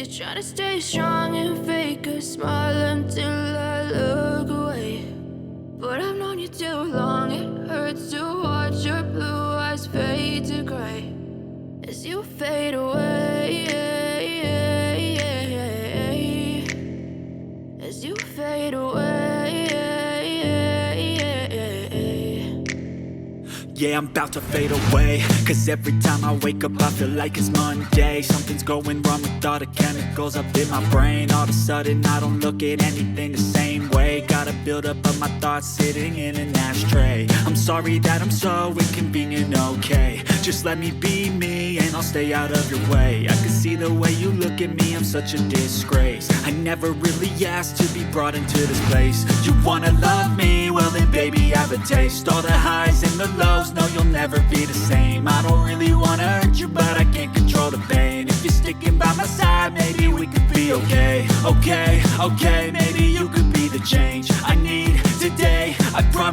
Try to stay strong and fake a smile until I look away. But I've known you too long, it hurts to watch your blue eyes fade to gray as you fade away, as you fade away. Yeah, I'm about to fade away, cause every time I wake up I feel like it's Monday. Something's going wrong with all the chemicals up in my brain. All of a sudden I don't look at anything the same way. Gotta build up of my thoughts sitting in an ashtray. I'm sorry that I'm so inconvenient, okay. Just let me be me and I'll stay out of your way. I can see the way you look at me, I'm such a disgrace. I never really asked to be brought into this place. You wanna love me? Well then baby have a taste. All the highs and the lows, no you'll never be the same. I don't really wanna hurt you but I can't control the pain. If you're sticking by my side maybe we could be okay. Okay, maybe you could be the change I need today. I promise